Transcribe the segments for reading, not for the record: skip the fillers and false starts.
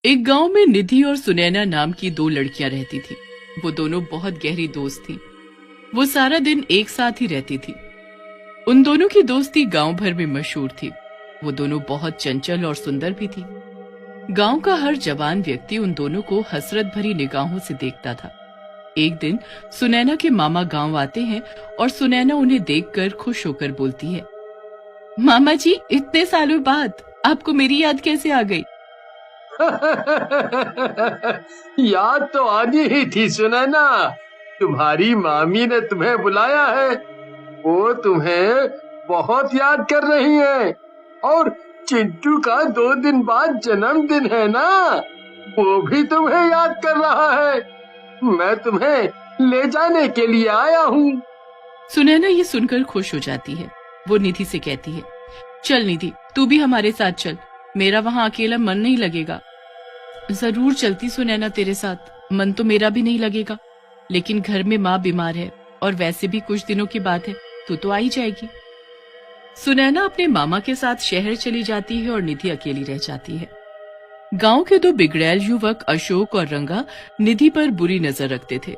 एक गांव में निधि और सुनैना नाम की दो लड़कियां रहती थी। वो दोनों बहुत गहरी दोस्त थीं। वो सारा दिन एक साथ ही रहती थी। उन दोनों की दोस्ती गांव भर में मशहूर थी। वो दोनों बहुत चंचल और सुंदर भी थी। गांव का हर जवान व्यक्ति उन दोनों को हसरत भरी निगाहों से देखता था। एक दिन सुनैना के मामा गांव आते हैं और सुनैना उन्हें देखकर खुश होकर बोलती है, मामा जी, इतने सालों बाद आपको मेरी याद कैसे आ गई? याद तो आनी ही थी सुनैना। तुम्हारी मामी ने तुम्हें बुलाया है। वो तुम्हें बहुत याद कर रही है। और चिंटू का 2 दिन बाद जन्मदिन है ना, वो भी तुम्हें याद कर रहा है। मैं तुम्हें ले जाने के लिए आया हूँ। सुनैना ये सुनकर खुश हो जाती है। वो निधि से कहती है, चल निधि, तू भी हमारे साथ चल। मेरा वहाँ अकेला मन नहीं लगेगा। जरूर चलती सुनैना तेरे साथ, मन तो मेरा भी नहीं लगेगा, लेकिन घर में माँ बीमार है और वैसे भी कुछ दिनों की बात है, तू तो आ ही जाएगी। सुनैना अपने मामा के साथ शहर चली जाती है और निधि अकेली रह जाती है। गांव के दो बिगड़ैल युवक अशोक और रंगा निधि पर बुरी नजर रखते थे।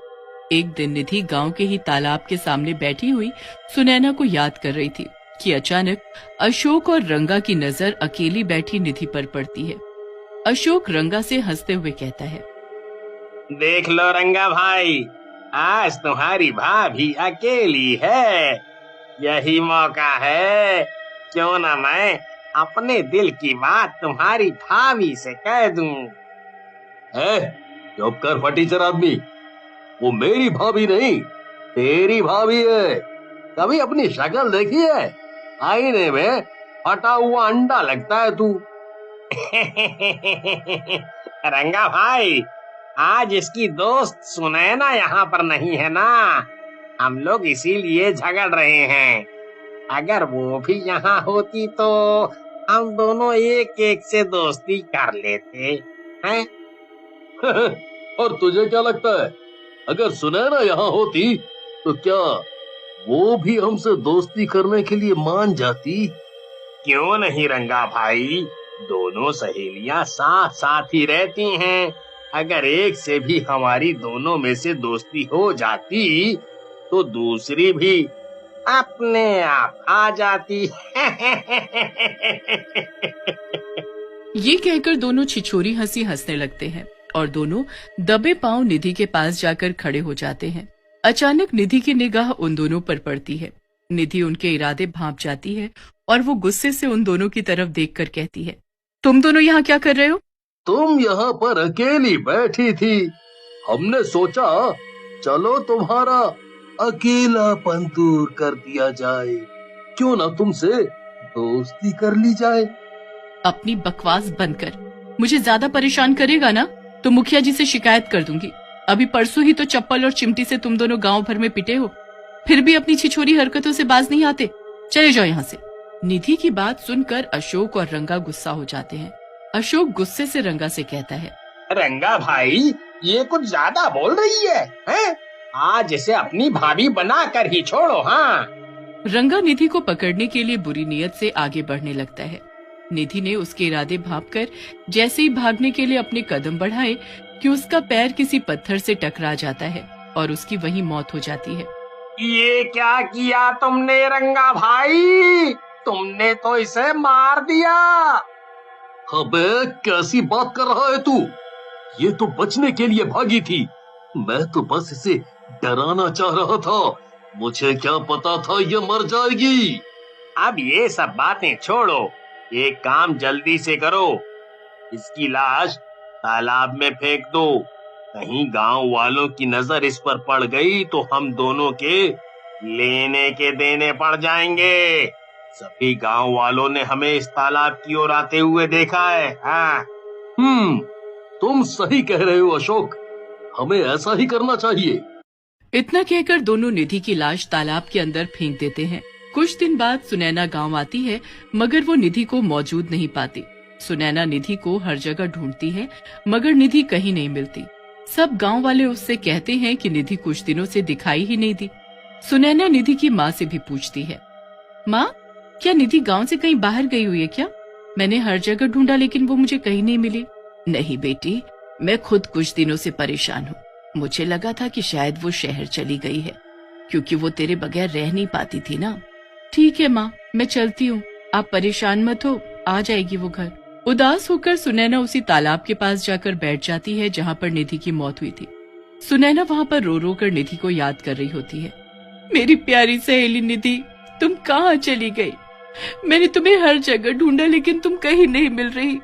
एक दिन निधि गांव के ही तालाब के सामने बैठी हुई सुनैना को याद कर रही थी कि अचानक अशोक और रंगा की नजर अकेली बैठी निधि पर पड़ती है। अशोक रंगा से हंसते हुए कहता है, देख लो रंगा भाई, आज तुम्हारी भाभी अकेली है। यही मौका है, क्यों ना मैं अपने दिल की बात तुम्हारी भाभी से कह दूं। चुप कर फटीचर आदमी। वो मेरी भाभी नहीं, तेरी भाभी है। कभी अपनी शक्ल देखी है? आईने में फटा हुआ अंडा लगता है तू। रंगा भाई, आज इसकी दोस्त सुनैना यहाँ पर नहीं है ना, हम लोग इसीलिए झगड़ रहे हैं। अगर वो भी यहाँ होती तो हम दोनों एक एक से दोस्ती कर लेते हैं। और तुझे क्या लगता है, अगर सुनैना यहाँ होती तो क्या वो भी हमसे दोस्ती करने के लिए मान जाती? क्यों नहीं रंगा भाई, दोनों सहेलियां साथ साथ ही रहती हैं। अगर एक से भी हमारी दोनों में से दोस्ती हो जाती तो दूसरी भी अपने आप आ जाती। ये कहकर दोनों छिछोरी हंसी हंसने लगते हैं और दोनों दबे पांव निधि के पास जाकर खड़े हो जाते हैं। अचानक निधि की निगाह उन दोनों पर पड़ती है। निधि उनके इरादे भांप जाती है और वो गुस्से से उन दोनों की तरफ देखकर कहती है, तुम दोनों यहाँ क्या कर रहे हो? तुम यहाँ पर अकेली बैठी थी। हमने सोचा चलो तुम्हारा अकेलापन दूर कर दिया जाए। क्यों ना तुमसे दोस्ती कर ली जाए। अपनी बकवास बंद कर। मुझे ज्यादा परेशान करेगा ना तो मुखिया जी से शिकायत कर दूंगी। अभी परसों ही तो चप्पल और चिमटी से तुम दोनों गांव भर में पिटे हो, फिर भी अपनी छिछोरी हरकतों से बाज नहीं आते। चले जाओ यहाँ से। निधि की बात सुनकर अशोक और रंगा गुस्सा हो जाते हैं। अशोक गुस्से से रंगा से कहता है, रंगा भाई, ये कुछ ज्यादा बोल रही है, हैं? आज इसे अपनी भाभी बना कर ही छोड़ो। हाँ। रंगा निधि को पकड़ने के लिए बुरी नीयत से आगे बढ़ने लगता है। निधि ने उसके इरादे भांपकर जैसे ही भागने के लिए अपने कदम बढ़ाए कि उसका पैर किसी पत्थर से टकरा जाता है और उसकी वहीं मौत हो जाती है। ये क्या किया तुमने रंगा भाई? तुमने तो इसे मार दिया। अबे कैसी बात कर रहा है तू? ये तो बचने के लिए भागी थी। मैं तो बस इसे डराना चाह रहा था। मुझे क्या पता था ये मर जाएगी। अब ये सब बातें छोड़ो, एक काम जल्दी से करो। इसकी लाश तालाब में फेंक दो। कहीं गांव वालों की नजर इस पर पड़ गई तो हम दोनों के लेने के देने पड़ जाएंगे। सभी गांव वालों ने हमें इस तालाब की ओर आते हुए देखा है। हाँ। तुम सही कह रहे हो अशोक, हमें ऐसा ही करना चाहिए। इतना कहकर दोनों निधि की लाश तालाब के अंदर फेंक देते हैं। कुछ दिन बाद सुनैना गांव आती है, मगर वो निधि को मौजूद नहीं पाती। सुनैना निधि को हर जगह ढूंढती है, मगर निधि कहीं नहीं मिलती। सब गांव वाले उससे कहते हैं कि निधि कुछ दिनों से दिखाई ही नहीं दी। सुनैना निधि की माँ से भी पूछती है, माँ, क्या निधि गांव से कहीं बाहर गई हुई है क्या? मैंने हर जगह ढूंढा लेकिन वो मुझे कहीं नहीं मिली। नहीं बेटी, मैं खुद कुछ दिनों से परेशान हूँ। मुझे लगा था कि शायद वो शहर चली गई है, क्योंकि वो तेरे बगैर रह नहीं पाती थी ना। ठीक है माँ, मैं चलती हूँ, आप परेशान मत हो, आ जाएगी वो घर। उदास होकर सुनैना उसी तालाब के पास जाकर बैठ जाती है जहाँ पर निधि की मौत हुई थी। सुनैना वहाँ पर रो रो कर निधि को याद कर रही होती है। मेरी प्यारी सहेली निधि, तुम कहाँ चली गई? मैंने तुम्हें हर जगह ढूंढा, लेकिन तुम कहीं नहीं मिल रही।